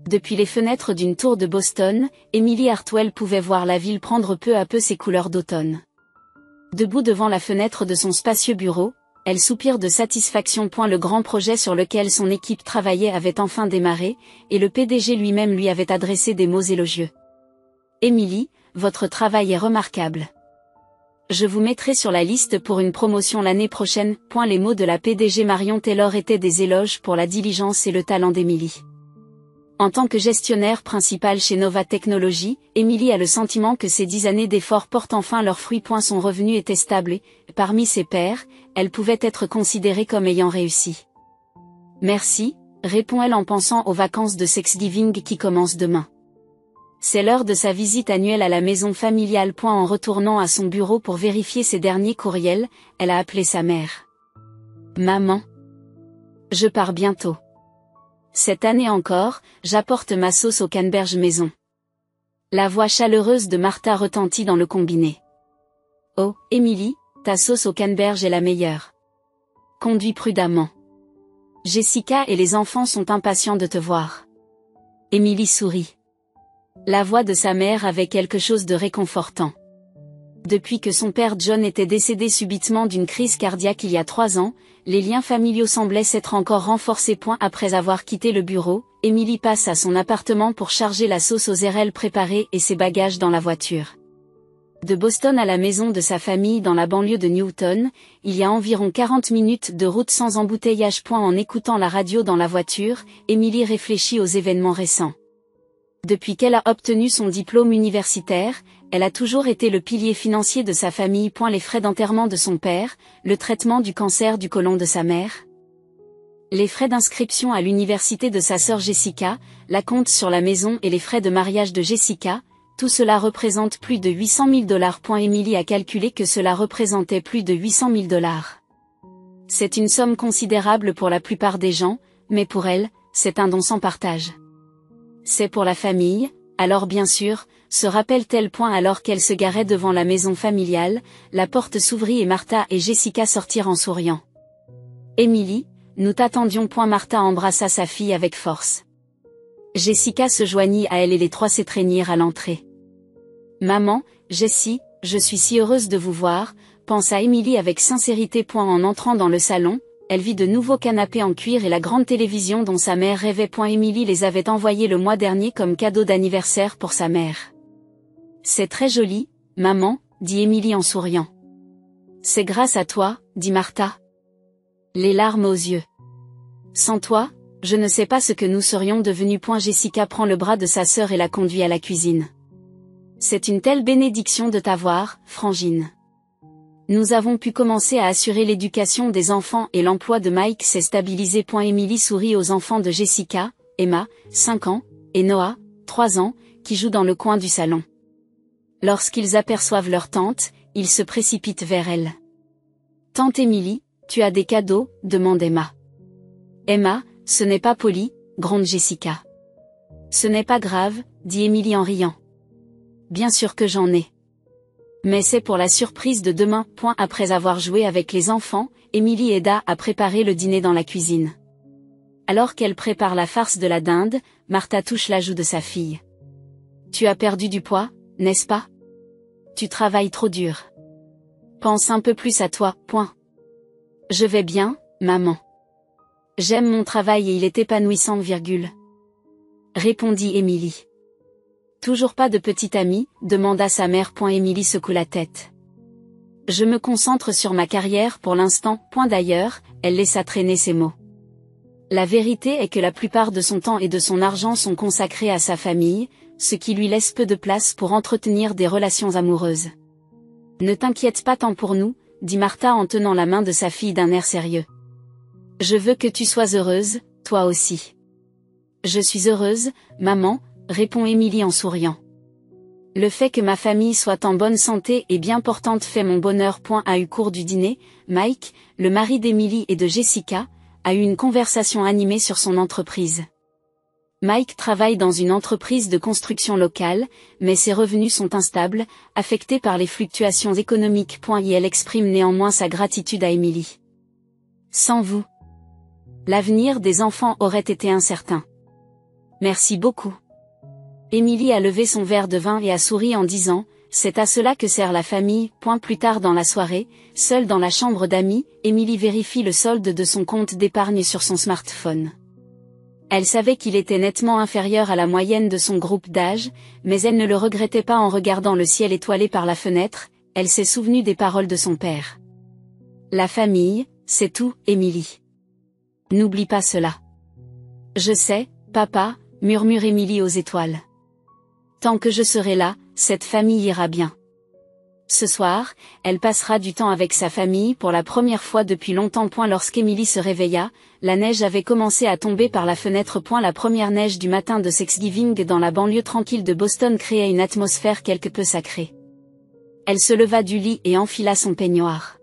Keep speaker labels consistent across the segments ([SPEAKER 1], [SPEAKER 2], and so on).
[SPEAKER 1] Depuis les fenêtres d'une tour de Boston, Emily Hartwell pouvait voir la ville prendre peu à peu ses couleurs d'automne. Debout devant la fenêtre de son spacieux bureau, elle soupire de satisfaction. Le grand projet sur lequel son équipe travaillait avait enfin démarré, et le PDG lui-même lui avait adressé des mots élogieux. Emily, votre travail est remarquable. Je vous mettrai sur la liste pour une promotion l'année prochaine. Les mots de la PDG Marion Taylor étaient des éloges pour la diligence et le talent d'Emily. En tant que gestionnaire principal chez Nova Technologies, Emily a le sentiment que ses 10 années d'efforts portent enfin leurs fruits. Son revenu était stable et, parmi ses pairs, elle pouvait être considérée comme ayant réussi. Merci, répond-elle en pensant aux vacances de Thanksgiving qui commencent demain. C'est l'heure de sa visite annuelle à la maison familiale. En retournant à son bureau pour vérifier ses derniers courriels, elle a appelé sa mère. Maman. Je pars bientôt. Cette année encore, j'apporte ma sauce au canneberge maison. La voix chaleureuse de Martha retentit dans le combiné. Oh, Emily, ta sauce au canneberge est la meilleure. Conduis prudemment. Jessica et les enfants sont impatients de te voir. Emily sourit. La voix de sa mère avait quelque chose de réconfortant. Depuis que son père John était décédé subitement d'une crise cardiaque il y a 3 ans, les liens familiaux semblaient s'être encore renforcés. Après avoir quitté le bureau, Emily passe à son appartement pour charger la sauce aux érelles préparée et ses bagages dans la voiture. De Boston à la maison de sa famille dans la banlieue de Newton, il y a environ 40 minutes de route sans embouteillage. En écoutant la radio dans la voiture, Emily réfléchit aux événements récents. Depuis qu'elle a obtenu son diplôme universitaire, elle a toujours été le pilier financier de sa famille. Les frais d'enterrement de son père, le traitement du cancer du côlon de sa mère, les frais d'inscription à l'université de sa sœur Jessica, la compte sur la maison et les frais de mariage de Jessica, tout cela représente plus de $800 000. Emily a calculé que cela représentait plus de $800 000. C'est une somme considérable pour la plupart des gens, mais pour elle, c'est un don sans partage. C'est pour la famille, alors bien sûr, se rappelle-t-elle. Alors qu'elle se garait devant la maison familiale, la porte s'ouvrit et Martha et Jessica sortirent en souriant. Emily, nous t'attendions. Martha embrassa sa fille avec force. Jessica se joignit à elle et les trois s'étreignirent à l'entrée. Maman, Jessie, je suis si heureuse de vous voir, pensa Emily avec sincérité. En entrant dans le salon, elle vit de nouveaux canapés en cuir et la grande télévision dont sa mère rêvait. Emily les avait envoyés le mois dernier comme cadeau d'anniversaire pour sa mère. C'est très joli, maman, dit Emily en souriant. C'est grâce à toi, dit Martha. Les larmes aux yeux. Sans toi, je ne sais pas ce que nous serions devenus. Jessica prend le bras de sa sœur et la conduit à la cuisine. C'est une telle bénédiction de t'avoir, Frangine. Nous avons pu commencer à assurer l'éducation des enfants et l'emploi de Mike s'est stabilisé. Emily sourit aux enfants de Jessica, Emma, 5 ans, et Noah, 3 ans, qui jouent dans le coin du salon. Lorsqu'ils aperçoivent leur tante, ils se précipitent vers elle. Tante Emily, tu as des cadeaux, demande Emma. Emma, ce n'est pas poli, gronde Jessica. Ce n'est pas grave, dit Emily en riant. Bien sûr que j'en ai. Mais c'est pour la surprise de demain. Après avoir joué avec les enfants, Emily aida à préparer le dîner dans la cuisine. Alors qu'elle prépare la farce de la dinde, Martha touche la joue de sa fille. Tu as perdu du poids, n'est-ce pas? Tu travailles trop dur. Pense un peu plus à toi. Je vais bien, maman. J'aime mon travail et il est épanouissant, répondit Emily. Toujours pas de petite amie, demanda sa mère. Emily secoue la tête. Je me concentre sur ma carrière pour l'instant. D'ailleurs, elle laissa traîner ces mots. La vérité est que la plupart de son temps et de son argent sont consacrés à sa famille, ce qui lui laisse peu de place pour entretenir des relations amoureuses. Ne t'inquiète pas tant pour nous, dit Martha en tenant la main de sa fille d'un air sérieux. Je veux que tu sois heureuse, toi aussi. Je suis heureuse, maman, répond Emily en souriant. Le fait que ma famille soit en bonne santé et bien portante fait mon bonheur. À eu cours du dîner, Mike, le mari d'Emily et de Jessica, a eu une conversation animée sur son entreprise. Mike travaille dans une entreprise de construction locale, mais ses revenus sont instables, affectés par les fluctuations économiques. Et elle exprime néanmoins sa gratitude à Emily. Sans vous, l'avenir des enfants aurait été incertain. Merci beaucoup. Émilie a levé son verre de vin et a souri en disant, c'est à cela que sert la famille. Plus tard dans la soirée, seule dans la chambre d'amis, Émilie vérifie le solde de son compte d'épargne sur son smartphone. Elle savait qu'il était nettement inférieur à la moyenne de son groupe d'âge, mais elle ne le regrettait pas en regardant le ciel étoilé par la fenêtre, elle s'est souvenue des paroles de son père. La famille, c'est tout, Émilie. N'oublie pas cela. Je sais, papa, murmure Émilie aux étoiles. Tant que je serai là, cette famille ira bien. Ce soir, elle passera du temps avec sa famille pour la première fois depuis longtemps. Lorsqu'Émilie se réveilla, la neige avait commencé à tomber par la fenêtre. La première neige du matin de Thanksgiving dans la banlieue tranquille de Boston créait une atmosphère quelque peu sacrée. Elle se leva du lit et enfila son peignoir.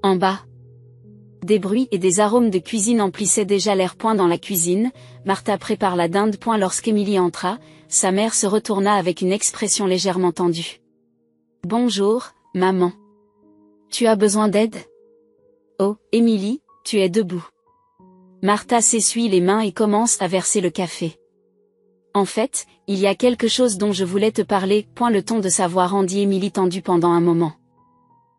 [SPEAKER 1] En bas, des bruits et des arômes de cuisine emplissaient déjà l'air. Dans la cuisine, Martha prépare la dinde. Lorsqu'Émilie entra, sa mère se retourna avec une expression légèrement tendue. Bonjour, maman. Tu as besoin d'aide? Oh, Émilie, tu es debout. Martha s'essuie les mains et commence à verser le café. En fait, il y a quelque chose dont je voulais te parler. Le ton de sa voix rendit Émilie tendue pendant un moment.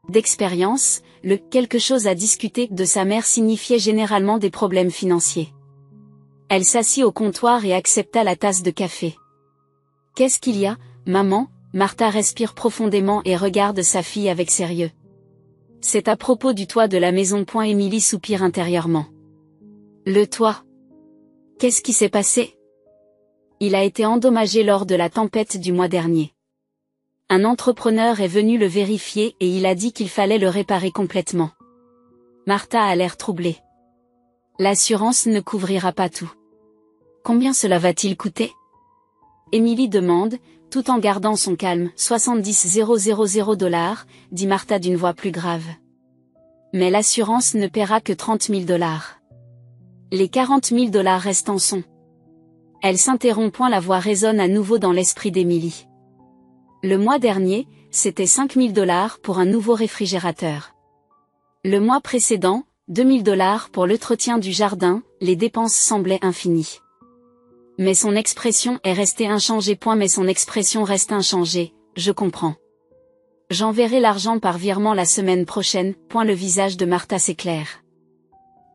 [SPEAKER 1] D'expérience, le « quelque chose à discuter » de sa mère signifiait généralement des problèmes financiers. Elle s'assit au comptoir et accepta la tasse de café. Qu'est-ce qu'il y a, maman? Martha respire profondément et regarde sa fille avec sérieux. C'est à propos du toit de la maison. Émilie soupire intérieurement. Le toit. Qu'est-ce qui s'est passé? Il a été endommagé lors de la tempête du mois dernier. Un entrepreneur est venu le vérifier et il a dit qu'il fallait le réparer complètement. Martha a l'air troublée. L'assurance ne couvrira pas tout. Combien cela va-t-il coûter? Émilie demande, tout en gardant son calme. 70 000 $, dit Martha d'une voix plus grave. Mais l'assurance ne paiera que 30 000 $. Les 40 000 $ restants sont. Elle s'interrompt. La voix résonne à nouveau dans l'esprit d'Émilie. Le mois dernier, c'était 5 000 $ pour un nouveau réfrigérateur. Le mois précédent, 2 000 $ pour l'entretien du jardin. Les dépenses semblaient infinies. Mais son expression est restée inchangée. Mais son expression reste inchangée, je comprends. J'enverrai l'argent par virement la semaine prochaine. Le visage de Martha s'éclaire.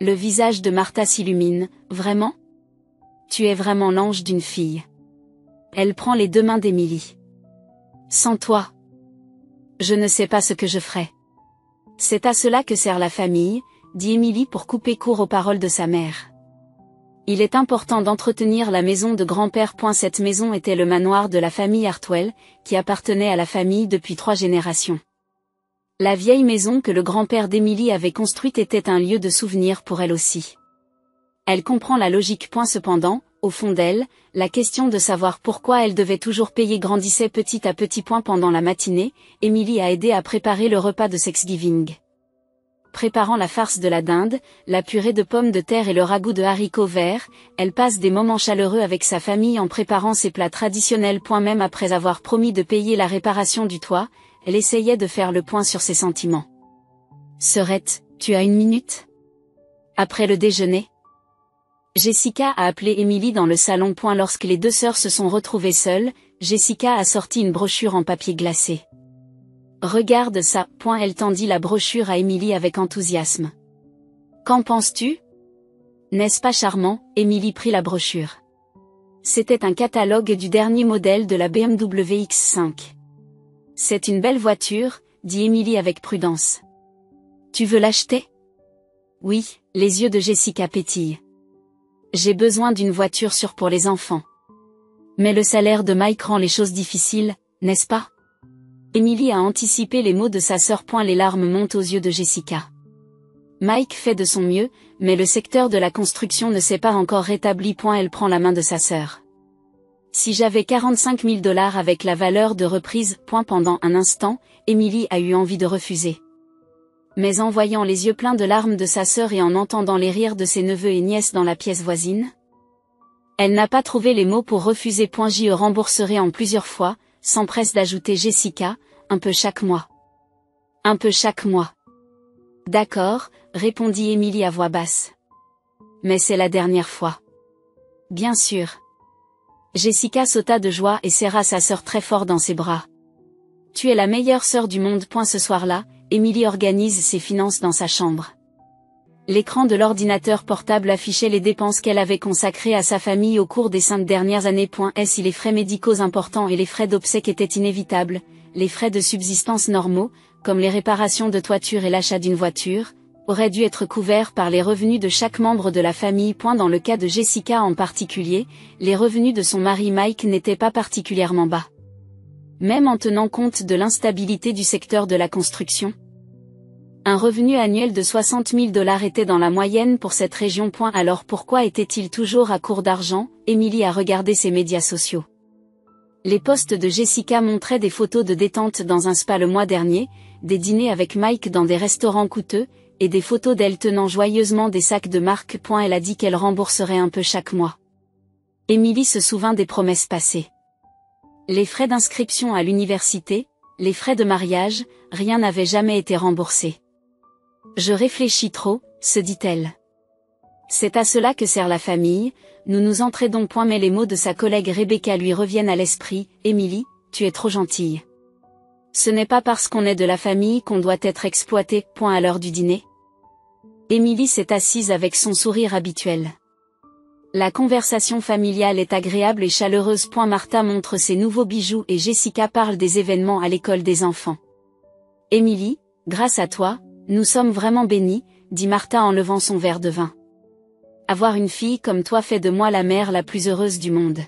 [SPEAKER 1] Le visage de Martha s'illumine, vraiment? Tu es vraiment l'ange d'une fille. Elle prend les deux mains d'Émilie. Sans toi, je ne sais pas ce que je ferais. C'est à cela que sert la famille, dit Émilie pour couper court aux paroles de sa mère. Il est important d'entretenir la maison de grand-père. Cette maison était le manoir de la famille Hartwell, qui appartenait à la famille depuis 3 générations. La vieille maison que le grand-père d'Émilie avait construite était un lieu de souvenir pour elle aussi. Elle comprend la logique. Cependant, au fond d'elle, la question de savoir pourquoi elle devait toujours payer grandissait petit à petit. Pendant la matinée, Émilie a aidé à préparer le repas de Thanksgiving. Préparant la farce de la dinde, la purée de pommes de terre et le ragoût de haricots verts, elle passe des moments chaleureux avec sa famille en préparant ses plats traditionnels. Même après avoir promis de payer la réparation du toit, elle essayait de faire le point sur ses sentiments. Sœurette, tu as une minute? Après le déjeuner? Jessica a appelé Émilie dans le salon. Lorsque les deux sœurs se sont retrouvées seules, Jessica a sorti une brochure en papier glacé. Regarde ça. Elle tendit la brochure à Émilie avec enthousiasme. Qu'en penses-tu? N'est-ce pas charmant? Émilie prit la brochure. C'était un catalogue du dernier modèle de la BMW X5. C'est une belle voiture, dit Émilie avec prudence. Tu veux l'acheter? Oui, les yeux de Jessica pétillent. J'ai besoin d'une voiture sûre pour les enfants. Mais le salaire de Mike rend les choses difficiles, n'est-ce pas? Émilie a anticipé les mots de sa sœur. Les larmes montent aux yeux de Jessica. Mike fait de son mieux, mais le secteur de la construction ne s'est pas encore rétabli. Elle prend la main de sa sœur. Si j'avais 45 000 $ avec la valeur de reprise. Pendant un instant, Émilie a eu envie de refuser. Mais en voyant les yeux pleins de larmes de sa sœur et en entendant les rires de ses neveux et nièces dans la pièce voisine, elle n'a pas trouvé les mots pour refuser. J'y rembourserai en plusieurs fois, s'empresse d'ajouter Jessica, un peu chaque mois. Un peu chaque mois. D'accord, répondit Émilie à voix basse. Mais c'est la dernière fois. Bien sûr. Jessica sauta de joie et serra sa sœur très fort dans ses bras. Tu es la meilleure sœur du monde. Ce soir-là, Emily organise ses finances dans sa chambre. L'écran de l'ordinateur portable affichait les dépenses qu'elle avait consacrées à sa famille au cours des 5 dernières années. Si les frais médicaux importants et les frais d'obsèques étaient inévitables, les frais de subsistance normaux, comme les réparations de toiture et l'achat d'une voiture, auraient dû être couverts par les revenus de chaque membre de la famille. Dans le cas de Jessica en particulier, les revenus de son mari Mike n'étaient pas particulièrement bas. Même en tenant compte de l'instabilité du secteur de la construction. Un revenu annuel de 60 000 $ était dans la moyenne pour cette région. Alors pourquoi était-il toujours à court d'argent? Emily a regardé ses médias sociaux. Les posts de Jessica montraient des photos de détente dans un spa le mois dernier, des dîners avec Mike dans des restaurants coûteux, et des photos d'elle tenant joyeusement des sacs de marque. Elle a dit qu'elle rembourserait un peu chaque mois. Emily se souvint des promesses passées. Les frais d'inscription à l'université, les frais de mariage, rien n'avait jamais été remboursé. Je réfléchis trop, se dit-elle. C'est à cela que sert la famille, nous nous entraidons. Mais les mots de sa collègue Rebecca lui reviennent à l'esprit. Emily, tu es trop gentille. Ce n'est pas parce qu'on est de la famille qu'on doit être exploité. À l'heure du dîner. Emily s'est assise avec son sourire habituel. La conversation familiale est agréable et chaleureuse. Martha montre ses nouveaux bijoux et Jessica parle des événements à l'école des enfants. Emily, grâce à toi, nous sommes vraiment bénis, dit Martha en levant son verre de vin. Avoir une fille comme toi fait de moi la mère la plus heureuse du monde.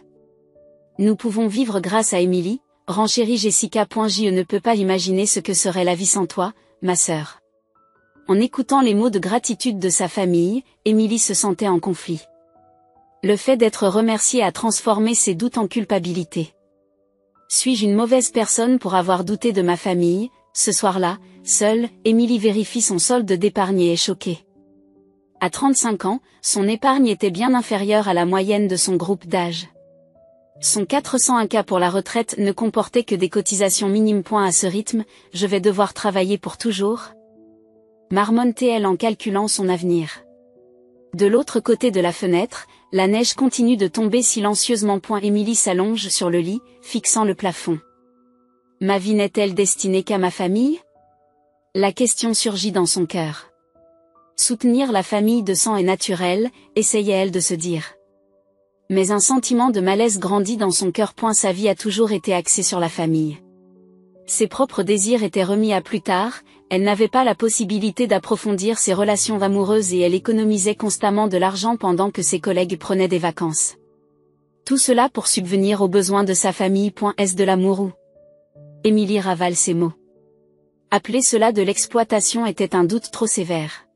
[SPEAKER 1] Nous pouvons vivre grâce à Emily, renchérit Jessica. Je ne peux pas imaginer ce que serait la vie sans toi, ma sœur. En écoutant les mots de gratitude de sa famille, Emily se sentait en conflit. Le fait d'être remerciée a transformé ses doutes en culpabilité. Suis-je une mauvaise personne pour avoir douté de ma famille? Ce soir-là, seule, Emily vérifie son solde d'épargne et est choquée. À 35 ans, son épargne était bien inférieure à la moyenne de son groupe d'âge. Son 401K pour la retraite ne comportait que des cotisations minimes. À ce rythme, je vais devoir travailler pour toujours? Marmontait-elle en calculant son avenir. De l'autre côté de la fenêtre, la neige continue de tomber silencieusement. Emily s'allonge sur le lit, fixant le plafond. Ma vie n'est-elle destinée qu'à ma famille? La question surgit dans son cœur. Soutenir la famille de sang est naturel, essayait-elle de se dire. Mais un sentiment de malaise grandit dans son cœur. Sa vie a toujours été axée sur la famille. Ses propres désirs étaient remis à plus tard, elle n'avait pas la possibilité d'approfondir ses relations amoureuses et elle économisait constamment de l'argent pendant que ses collègues prenaient des vacances. Tout cela pour subvenir aux besoins de sa famille. Est-ce de l'amour ou? Emily ravale ses mots. Appeler cela de l'exploitation était un doute trop sévère.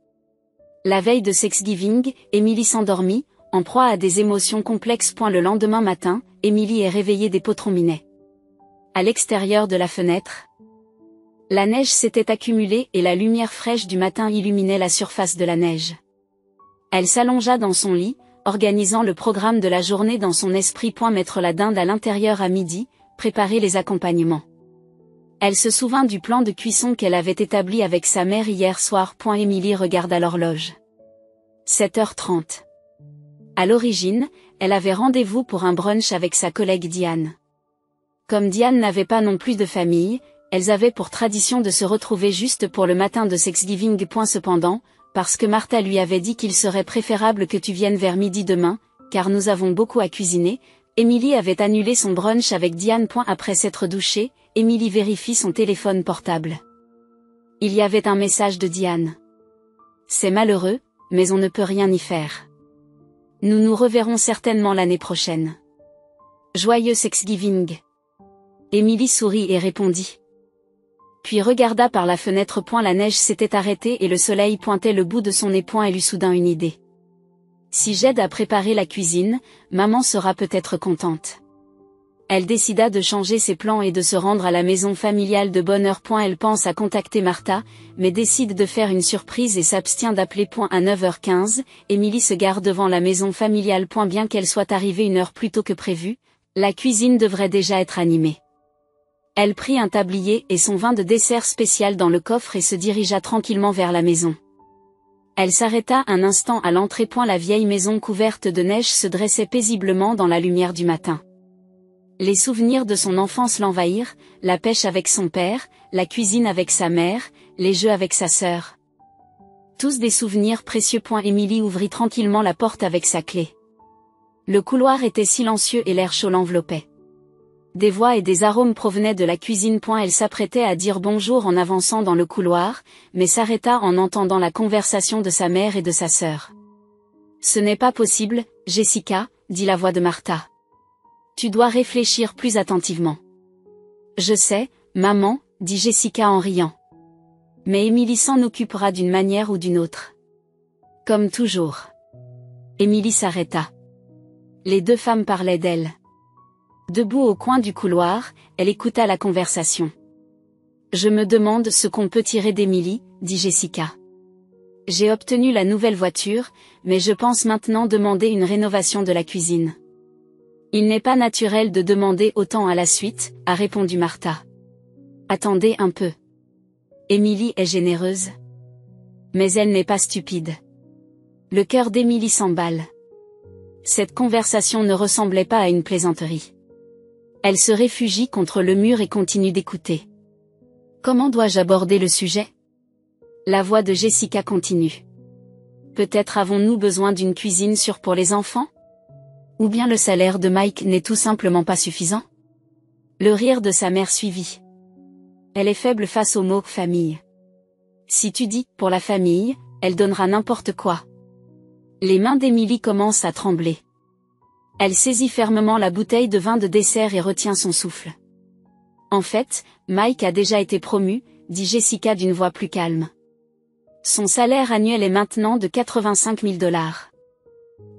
[SPEAKER 1] La veille de Thanksgiving, Emily s'endormit, en proie à des émotions complexes. Le lendemain matin, Emily est réveillée des potron-minets. À l'extérieur de la fenêtre, la neige s'était accumulée et la lumière fraîche du matin illuminait la surface de la neige. Elle s'allongea dans son lit, organisant le programme de la journée dans son esprit. Mettre la dinde à l'intérieur à midi, préparer les accompagnements. Elle se souvint du plan de cuisson qu'elle avait établi avec sa mère hier soir. Emily regarda l'horloge. 7h30. À l'origine, elle avait rendez-vous pour un brunch avec sa collègue Diane. Comme Diane n'avait pas non plus de famille, elles avaient pour tradition de se retrouver juste pour le matin de Thanksgiving. Cependant, parce que Martha lui avait dit qu'il serait préférable que tu viennes vers midi demain, car nous avons beaucoup à cuisiner, Emily avait annulé son brunch avec Diane. Après s'être douchée, Emily vérifie son téléphone portable. Il y avait un message de Diane. C'est malheureux, mais on ne peut rien y faire. Nous nous reverrons certainement l'année prochaine. Joyeux Thanksgiving. Emily sourit et répondit. Puis regarda par la fenêtre. La neige s'était arrêtée et le soleil pointait le bout de son nez. Elle eut soudain une idée. Si j'aide à préparer la cuisine, maman sera peut-être contente. Elle décida de changer ses plans et de se rendre à la maison familiale de bonne heure. Elle pense à contacter Martha, mais décide de faire une surprise et s'abstient d'appeler. À 9h15, Emily se gare devant la maison familiale. Bien qu'elle soit arrivée une heure plus tôt que prévu, la cuisine devrait déjà être animée. Elle prit un tablier et son vin de dessert spécial dans le coffre et se dirigea tranquillement vers la maison. Elle s'arrêta un instant à l'entrée. La vieille maison couverte de neige se dressait paisiblement dans la lumière du matin. Les souvenirs de son enfance l'envahirent, la pêche avec son père, la cuisine avec sa mère, les jeux avec sa sœur. Tous des souvenirs précieux. Émilie ouvrit tranquillement la porte avec sa clé. Le couloir était silencieux et l'air chaud l'enveloppait. Des voix et des arômes provenaient de la cuisine. Elle s'apprêtait à dire bonjour en avançant dans le couloir, mais s'arrêta en entendant la conversation de sa mère et de sa sœur. « Ce n'est pas possible, Jessica, » dit la voix de Martha. « Tu dois réfléchir plus attentivement. »« Je sais, maman, » dit Jessica en riant. « Mais Émilie s'en occupera d'une manière ou d'une autre. » Comme toujours. Émilie s'arrêta. Les deux femmes parlaient d'elle. Debout au coin du couloir, elle écouta la conversation. « Je me demande ce qu'on peut tirer d'Émilie, » dit Jessica. « J'ai obtenu la nouvelle voiture, mais je pense maintenant demander une rénovation de la cuisine. »« Il n'est pas naturel de demander autant à la suite, » a répondu Martha. « Attendez un peu. Émilie est généreuse. Mais elle n'est pas stupide. » Le cœur d'Émilie s'emballe. Cette conversation ne ressemblait pas à une plaisanterie. Elle se réfugie contre le mur et continue d'écouter. Comment dois-je aborder le sujet ? La voix de Jessica continue. Peut-être avons-nous besoin d'une cuisine sûre pour les enfants ? Ou bien le salaire de Mike n'est tout simplement pas suffisant ? Le rire de sa mère suivit. Elle est faible face au mot « famille ». Si tu dis « pour la famille », elle donnera n'importe quoi. Les mains d'Émilie commencent à trembler. Elle saisit fermement la bouteille de vin de dessert et retient son souffle. En fait, Mike a déjà été promu, dit Jessica d'une voix plus calme. Son salaire annuel est maintenant de 85 000 $.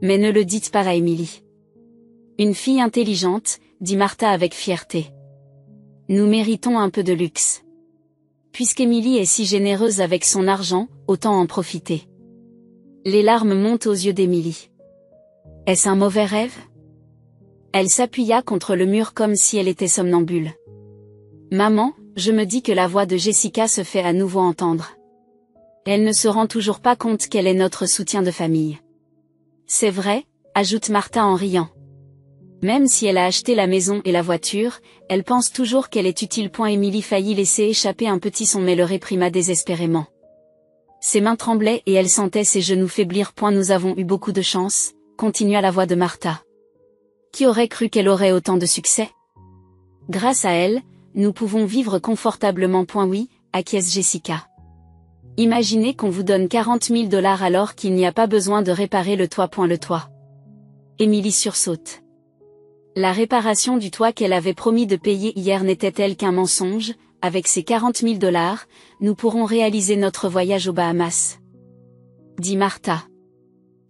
[SPEAKER 1] Mais ne le dites pas à Émilie. Une fille intelligente, dit Martha avec fierté. Nous méritons un peu de luxe. Puisqu'Émilie est si généreuse avec son argent, autant en profiter. Les larmes montent aux yeux d'Émilie. Est-ce un mauvais rêve ? Elle s'appuya contre le mur comme si elle était somnambule. Maman, je me dis que la voix de Jessica se fait à nouveau entendre. Elle ne se rend toujours pas compte qu'elle est notre soutien de famille. C'est vrai, ajoute Martha en riant. Même si elle a acheté la maison et la voiture, elle pense toujours qu'elle est utile. Émilie faillit laisser échapper un petit son mais le réprima désespérément. Ses mains tremblaient et elle sentait ses genoux faiblir. Nous avons eu beaucoup de chance, continua la voix de Martha. Qui aurait cru qu'elle aurait autant de succès ? Grâce à elle, nous pouvons vivre confortablement. Oui, acquiesce Jessica. Imaginez qu'on vous donne 40 000 $ alors qu'il n'y a pas besoin de réparer le toit. Le toit. Émilie sursaute. La réparation du toit qu'elle avait promis de payer hier n'était-elle qu'un mensonge ? Avec ces 40 000 $, nous pourrons réaliser notre voyage aux Bahamas. Dit Martha.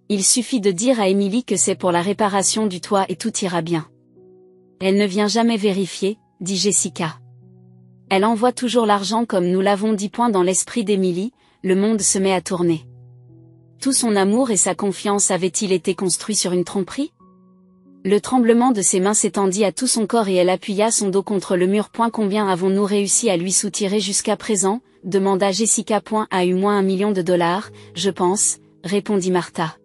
[SPEAKER 1] Il suffit de dire à Émilie que c'est pour la réparation du toit et tout ira bien. Elle ne vient jamais vérifier, dit Jessica. Elle envoie toujours l'argent comme nous l'avons dit. Dans l'esprit d'Émilie, le monde se met à tourner. Tout son amour et sa confiance avaient-ils été construits sur une tromperie ? Le tremblement de ses mains s'étendit à tout son corps et elle appuya son dos contre le mur. Combien avons-nous réussi à lui soutirer jusqu'à présent ? Demanda Jessica. À eu moins $1 million, je pense, répondit Martha.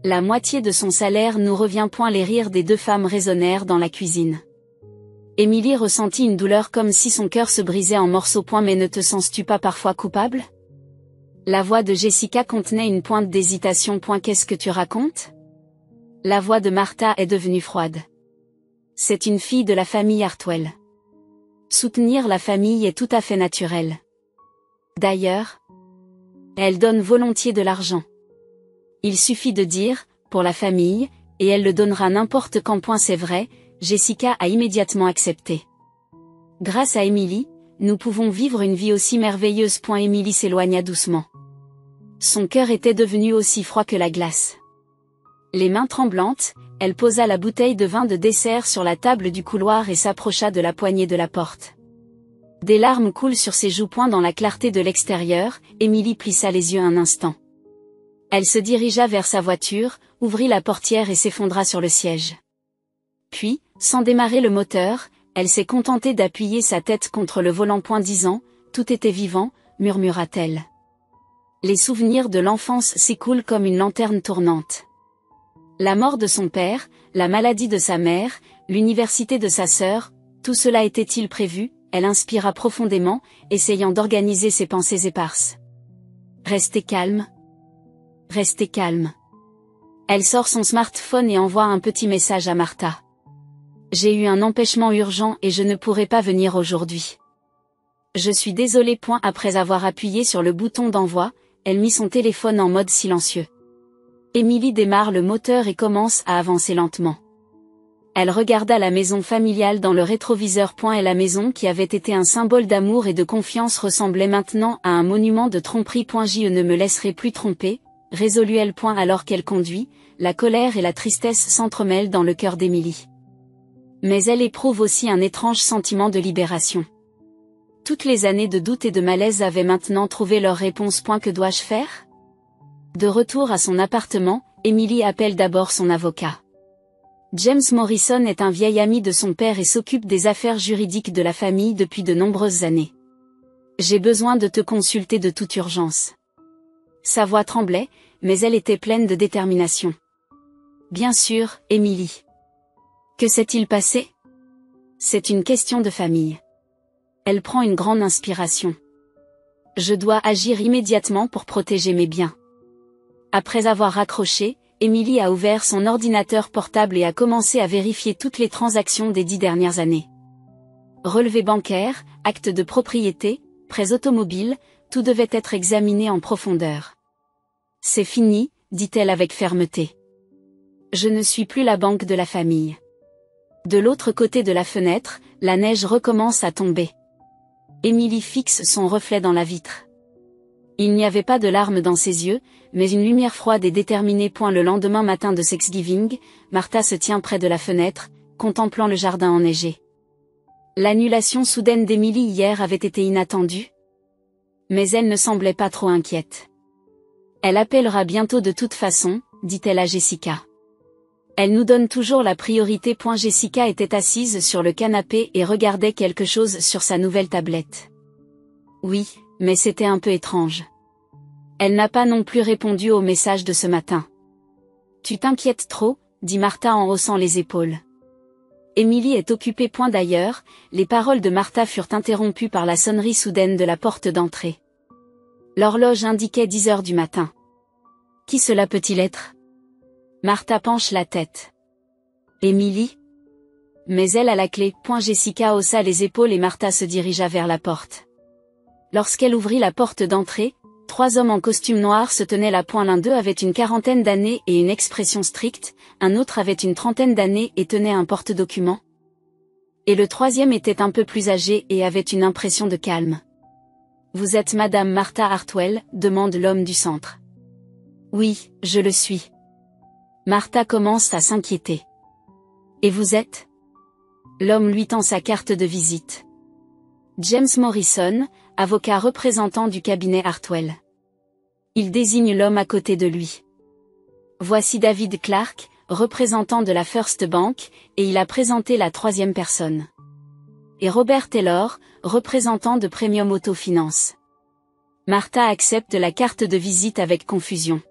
[SPEAKER 1] La moitié de son salaire nous revient. Les rires des deux femmes résonnèrent dans la cuisine. Émilie ressentit une douleur comme si son cœur se brisait en morceaux. Mais ne te sens-tu pas parfois coupable ? La voix de Jessica contenait une pointe d'hésitation. Qu'est-ce que tu racontes ? La voix de Martha est devenue froide. C'est une fille de la famille Hartwell. Soutenir la famille est tout à fait naturel. D'ailleurs, elle donne volontiers de l'argent. Il suffit de dire, pour la famille, et elle le donnera n'importe quand. C'est vrai, Jessica a immédiatement accepté. Grâce à Émilie, nous pouvons vivre une vie aussi merveilleuse. Émilie s'éloigna doucement. Son cœur était devenu aussi froid que la glace. Les mains tremblantes, elle posa la bouteille de vin de dessert sur la table du couloir et s'approcha de la poignée de la porte. Des larmes coulent sur ses joues. Dans la clarté de l'extérieur, Émilie plissa les yeux un instant. Elle se dirigea vers sa voiture, ouvrit la portière et s'effondra sur le siège. Puis, sans démarrer le moteur, elle s'est contentée d'appuyer sa tête contre le volant. Disant, tout était vivant, murmura-t-elle. Les souvenirs de l'enfance s'écoulent comme une lanterne tournante. La mort de son père, la maladie de sa mère, l'université de sa sœur, tout cela était-il prévu? Elle inspira profondément, essayant d'organiser ses pensées éparses. Restez calme. Restez calme. Elle sort son smartphone et envoie un petit message à Martha. J'ai eu un empêchement urgent et je ne pourrai pas venir aujourd'hui. Je suis désolée. Après avoir appuyé sur le bouton d'envoi, elle mit son téléphone en mode silencieux. Emily démarre le moteur et commence à avancer lentement. Elle regarda la maison familiale dans le rétroviseur. Et la maison qui avait été un symbole d'amour et de confiance ressemblait maintenant à un monument de tromperie. Je ne me laisserai plus tromper, résolut elle. Alors qu'elle conduit, la colère et la tristesse s'entremêlent dans le cœur d'Emily. Mais elle éprouve aussi un étrange sentiment de libération. Toutes les années de doute et de malaise avaient maintenant trouvé leur réponse. Que dois-je faire? De retour à son appartement, Emily appelle d'abord son avocat. James Morrison est un vieil ami de son père et s'occupe des affaires juridiques de la famille depuis de nombreuses années. J'ai besoin de te consulter de toute urgence. Sa voix tremblait, mais elle était pleine de détermination. Bien sûr, Emily. Que s'est-il passé? C'est une question de famille. Elle prend une grande inspiration. Je dois agir immédiatement pour protéger mes biens. Après avoir raccroché, Emily a ouvert son ordinateur portable et a commencé à vérifier toutes les transactions des 10 dernières années. Relevés bancaires, actes de propriété, prêts automobiles, tout devait être examiné en profondeur. C'est fini, dit-elle avec fermeté. Je ne suis plus la banque de la famille. De l'autre côté de la fenêtre, la neige recommence à tomber. Emily fixe son reflet dans la vitre. Il n'y avait pas de larmes dans ses yeux, mais une lumière froide et déterminée. Le lendemain matin de Thanksgiving, Martha se tient près de la fenêtre, contemplant le jardin enneigé. L'annulation soudaine d'Emily hier avait été inattendue. Mais elle ne semblait pas trop inquiète. Elle appellera bientôt de toute façon, dit-elle à Jessica. Elle nous donne toujours la priorité. Jessica était assise sur le canapé et regardait quelque chose sur sa nouvelle tablette. Oui, mais c'était un peu étrange. Elle n'a pas non plus répondu au message de ce matin. Tu t'inquiètes trop, dit Martha en haussant les épaules. Emily est occupée. D'ailleurs, les paroles de Martha furent interrompues par la sonnerie soudaine de la porte d'entrée. L'horloge indiquait 10 heures du matin. Qui cela peut-il être? Martha penche la tête. Emily? Mais elle a la clé. Jessica haussa les épaules et Martha se dirigea vers la porte. Lorsqu'elle ouvrit la porte d'entrée, 3 hommes en costume noir se tenaient là. L'un d'eux avait une quarantaine d'années et une expression stricte, un autre avait une trentaine d'années et tenait un porte-document. Et le troisième était un peu plus âgé et avait une impression de calme. Vous êtes Madame Martha Hartwell, demande l'homme du centre. Oui, je le suis. Martha commence à s'inquiéter. Et vous êtes? L'homme lui tend sa carte de visite. James Morrison, avocat représentant du cabinet Hartwell. Il désigne l'homme à côté de lui. Voici David Clark, représentant de la First Bank, et il a présenté la 3e personne. Et Robert Taylor, représentant de Premium Auto Finance. Martha accepte la carte de visite avec confusion.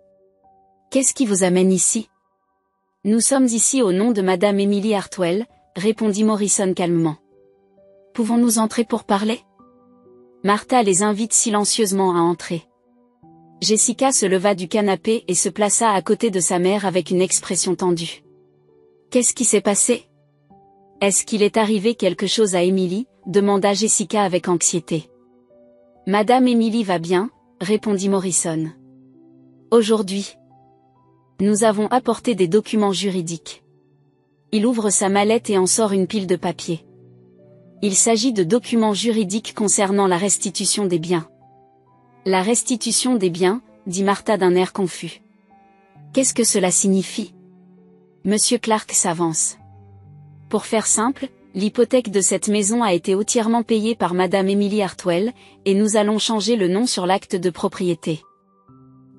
[SPEAKER 1] Qu'est-ce qui vous amène ici? Nous sommes ici au nom de Madame Emily Hartwell, répondit Morrison calmement. Pouvons-nous entrer pour parler? Martha les invite silencieusement à entrer. Jessica se leva du canapé et se plaça à côté de sa mère avec une expression tendue. Qu'est-ce qui s'est passé? Est-ce qu'il est arrivé quelque chose à Emily? Demanda Jessica avec anxiété. Madame Emily va bien, répondit Morrison. Aujourd'hui, nous avons apporté des documents juridiques. Il ouvre sa mallette et en sort une pile de papiers. Il s'agit de documents juridiques concernant la restitution des biens. La restitution des biens, dit Martha d'un air confus. Qu'est-ce que cela signifie? Monsieur Clark s'avance. Pour faire simple, l'hypothèque de cette maison a été entièrement payée par Madame Emily Hartwell, et nous allons changer le nom sur l'acte de propriété.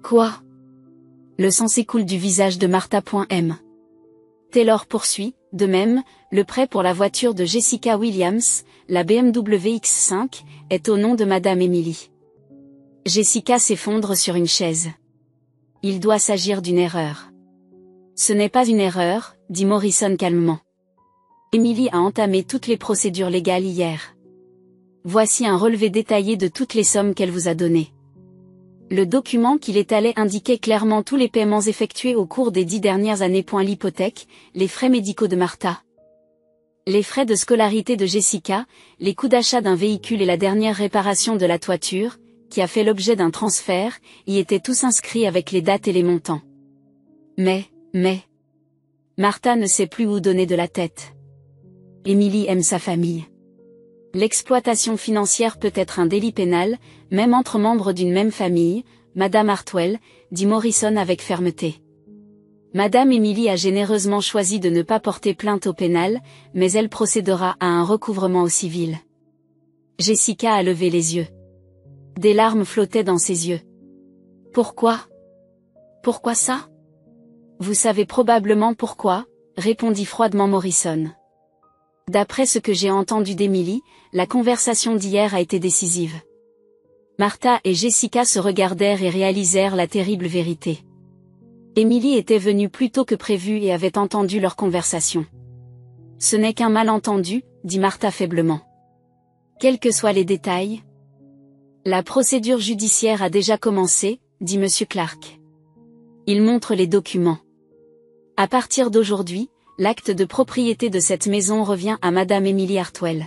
[SPEAKER 1] Quoi? Le sang s'écoule du visage de Martha.m. Taylor poursuit, de même, le prêt pour la voiture de Jessica Williams, la BMW X5, est au nom de Madame Emily. Jessica s'effondre sur une chaise. Il doit s'agir d'une erreur. Ce n'est pas une erreur, dit Morrison calmement. Émilie a entamé toutes les procédures légales hier. Voici un relevé détaillé de toutes les sommes qu'elle vous a données. Le document qu'il étalait indiquait clairement tous les paiements effectués au cours des 10 dernières années. L'hypothèque, les frais médicaux de Martha, les frais de scolarité de Jessica, les coûts d'achat d'un véhicule et la dernière réparation de la toiture, qui a fait l'objet d'un transfert, y étaient tous inscrits avec les dates et les montants. Mais, Martha ne sait plus où donner de la tête. Émilie aime sa famille. L'exploitation financière peut être un délit pénal, même entre membres d'une même famille, Madame Hartwell, dit Morrison avec fermeté. Madame Émilie a généreusement choisi de ne pas porter plainte au pénal, mais elle procédera à un recouvrement au civil. Jessica a levé les yeux. Des larmes flottaient dans ses yeux. Pourquoi? Pourquoi ça? Vous savez probablement pourquoi, répondit froidement Morrison. D'après ce que j'ai entendu d'Émilie, la conversation d'hier a été décisive. Martha et Jessica se regardèrent et réalisèrent la terrible vérité. Émilie était venue plus tôt que prévu et avait entendu leur conversation. Ce n'est qu'un malentendu, dit Martha faiblement. Quels que soient les détails. La procédure judiciaire a déjà commencé, dit Monsieur Clark. Il montre les documents. À partir d'aujourd'hui, l'acte de propriété de cette maison revient à Madame Émilie Hartwell.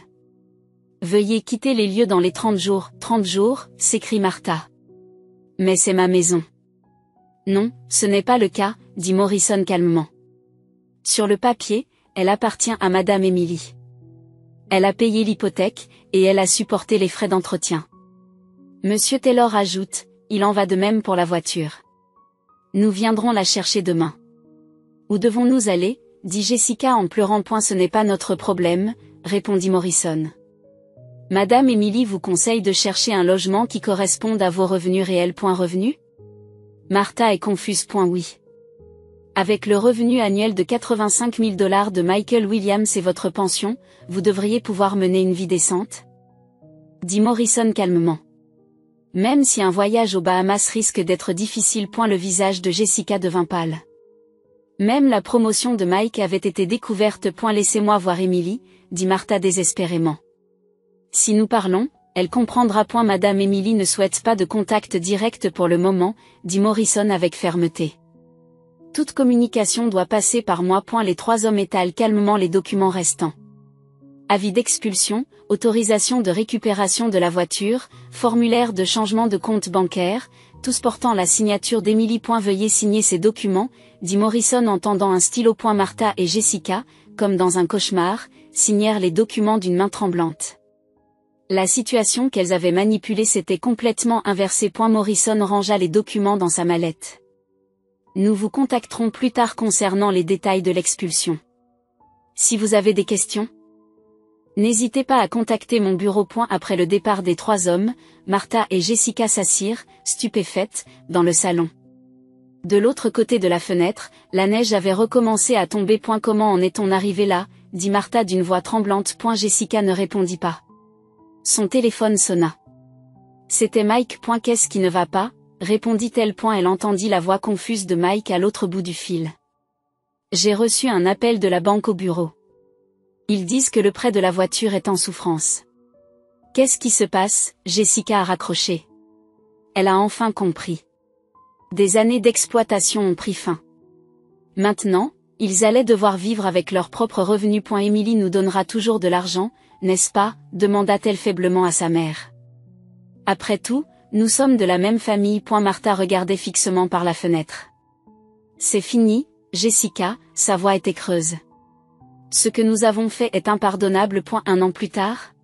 [SPEAKER 1] Veuillez quitter les lieux dans les 30 jours. 30 jours, s'écrie Martha. Mais c'est ma maison. Non, ce n'est pas le cas, dit Morrison calmement. Sur le papier, elle appartient à Madame Émilie. Elle a payé l'hypothèque, et elle a supporté les frais d'entretien. Monsieur Taylor ajoute, il en va de même pour la voiture. Nous viendrons la chercher demain. Où devons-nous aller, dit Jessica en pleurant. Ce n'est pas notre problème, répondit Morrison. Madame Émilie vous conseille de chercher un logement qui corresponde à vos revenus réels. Revenus? Martha est confuse. Oui. Avec le revenu annuel de 85 000 $ de Michael Williams et votre pension, vous devriez pouvoir mener une vie décente? Dit Morrison calmement. Même si un voyage aux Bahamas risque d'être difficile. Le visage de Jessica devint pâle. Même la promotion de Mike avait été découverte. Laissez-moi voir Émilie, dit Martha désespérément. Si nous parlons, elle comprendra. Madame Émilie ne souhaite pas de contact direct pour le moment, dit Morrison avec fermeté. Toute communication doit passer par moi. Les trois hommes étalent calmement les documents restants. Avis d'expulsion, autorisation de récupération de la voiture, formulaire de changement de compte bancaire, tous portant la signature d'Émilie. Veuillez signer ces documents, dit Morrison en tendant un stylo. Martha et Jessica, comme dans un cauchemar, signèrent les documents d'une main tremblante. La situation qu'elles avaient manipulée s'était complètement inversée. Morrison rangea les documents dans sa mallette. Nous vous contacterons plus tard concernant les détails de l'expulsion. Si vous avez des questions, n'hésitez pas à contacter mon bureau. Après le départ des trois hommes, Martha et Jessica s'assirent, stupéfaites, dans le salon. De l'autre côté de la fenêtre, la neige avait recommencé à tomber. Comment en est-on arrivé là, dit Martha d'une voix tremblante. Jessica ne répondit pas. Son téléphone sonna. C'était Mike. Qu'est-ce qui ne va pas, répondit-elle. Elle entendit la voix confuse de Mike à l'autre bout du fil. J'ai reçu un appel de la banque au bureau. Ils disent que le prêt de la voiture est en souffrance. Qu'est-ce qui se passe? Jessica a raccroché. Elle a enfin compris. Des années d'exploitation ont pris fin. Maintenant, ils allaient devoir vivre avec leurs propres revenus. Émilie nous donnera toujours de l'argent, n'est-ce pas? Demanda-t-elle faiblement à sa mère. Après tout, nous sommes de la même famille. Martha regardait fixement par la fenêtre. C'est fini, Jessica, sa voix était creuse. Ce que nous avons fait est impardonnable. Un an plus tard,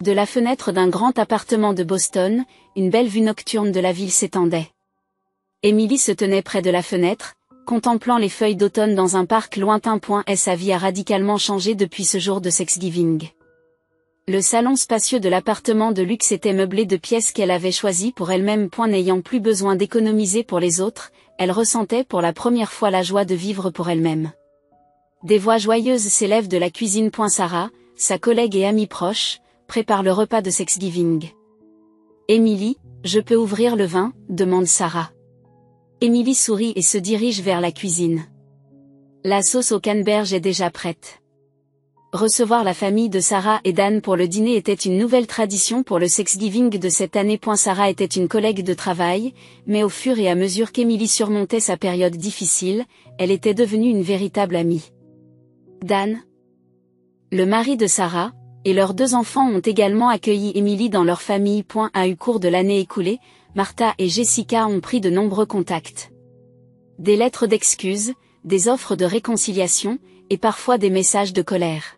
[SPEAKER 1] de la fenêtre d'un grand appartement de Boston, une belle vue nocturne de la ville s'étendait. Émilie se tenait près de la fenêtre, contemplant les feuilles d'automne dans un parc lointain. Sa vie a radicalement changé depuis ce jour de Thanksgiving. Le salon spacieux de l'appartement de luxe était meublé de pièces qu'elle avait choisies pour elle-même. N'ayant plus besoin d'économiser pour les autres, elle ressentait pour la première fois la joie de vivre pour elle-même. Des voix joyeuses s'élèvent de la cuisine. Sarah, sa collègue et amie proche, prépare le repas de Thanksgiving. Émilie, je peux ouvrir le vin, demande Sarah. Émilie sourit et se dirige vers la cuisine. La sauce au canneberge est déjà prête. Recevoir la famille de Sarah et Dan pour le dîner était une nouvelle tradition pour le Thanksgiving de cette année. Sarah était une collègue de travail, mais au fur et à mesure qu'Emily surmontait sa période difficile, elle était devenue une véritable amie. Dan, le mari de Sarah, et leurs 2 enfants ont également accueilli Emily dans leur famille. Au cours de l'année écoulée, Martha et Jessica ont pris de nombreux contacts. Des lettres d'excuses, des offres de réconciliation, et parfois des messages de colère.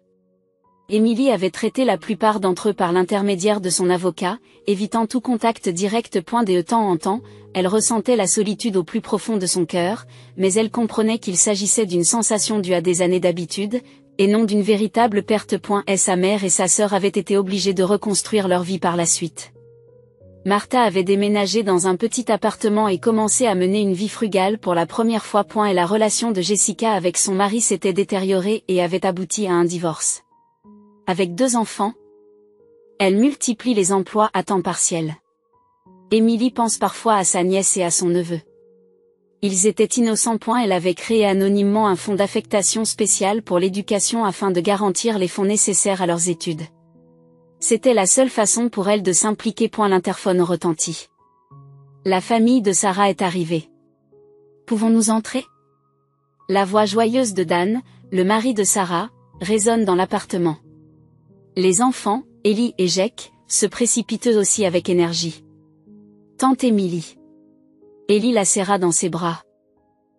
[SPEAKER 1] Emily avait traité la plupart d'entre eux par l'intermédiaire de son avocat, évitant tout contact direct. De temps en temps, elle ressentait la solitude au plus profond de son cœur, mais elle comprenait qu'il s'agissait d'une sensation due à des années d'habitude, et non d'une véritable perte. Sa mère et sa sœur avaient été obligées de reconstruire leur vie par la suite. Martha avait déménagé dans un petit appartement et commencé à mener une vie frugale pour la première fois. Et la relation de Jessica avec son mari s'était détériorée et avait abouti à un divorce. Avec 2 enfants, elle multiplie les emplois à temps partiel. Emily pense parfois à sa nièce et à son neveu. Ils étaient innocents. Elle avait créé anonymement un fonds d'affectation spécial pour l'éducation afin de garantir les fonds nécessaires à leurs études. C'était la seule façon pour elle de s'impliquer. L'interphone retentit. La famille de Sarah est arrivée. Pouvons-nous entrer? La voix joyeuse de Dan, le mari de Sarah, résonne dans l'appartement. Les enfants, Ellie et Jake, se précipitent eux aussi avec énergie. Tante Emily. Ellie la serra dans ses bras.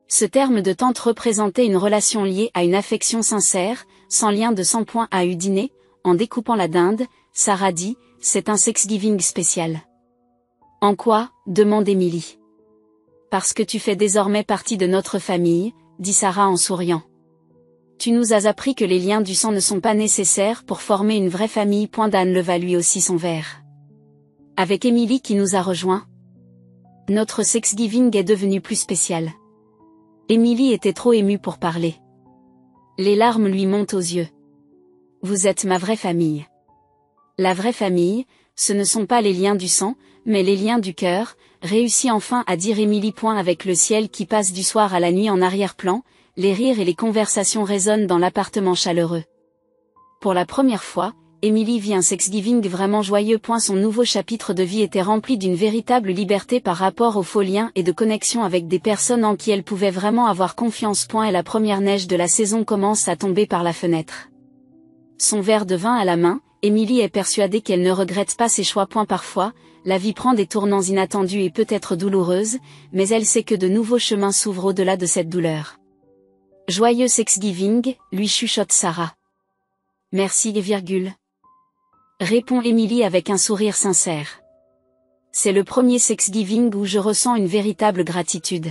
[SPEAKER 1] Ce terme de tante représentait une relation liée à une affection sincère, sans lien de sang. À eu dîner, en découpant la dinde, Sarah dit, c'est un Thanksgiving spécial. En quoi? Demande Emily. Parce que tu fais désormais partie de notre famille, dit Sarah en souriant. Tu nous as appris que les liens du sang ne sont pas nécessaires pour former une vraie famille. Dan leva lui aussi son verre. Avec Emily qui nous a rejoints, notre Thanksgiving est devenu plus spécial. Emily était trop émue pour parler. Les larmes lui montent aux yeux. Vous êtes ma vraie famille. La vraie famille, ce ne sont pas les liens du sang, mais les liens du cœur, réussit enfin à dire Emily. Avec le ciel qui passe du soir à la nuit en arrière-plan, les rires et les conversations résonnent dans l'appartement chaleureux. Pour la première fois, Emily vit un Thanksgiving vraiment joyeux. Son nouveau chapitre de vie était rempli d'une véritable liberté par rapport aux faux liens et de connexion avec des personnes en qui elle pouvait vraiment avoir confiance. Et la première neige de la saison commence à tomber par la fenêtre. Son verre de vin à la main, Emily est persuadée qu'elle ne regrette pas ses choix. Parfois, la vie prend des tournants inattendus et peut être douloureuse, mais elle sait que de nouveaux chemins s'ouvrent au-delà de cette douleur. Joyeux Thanksgiving, lui chuchote Sarah. Merci, répond Emily avec un sourire sincère. C'est le premier Thanksgiving où je ressens une véritable gratitude.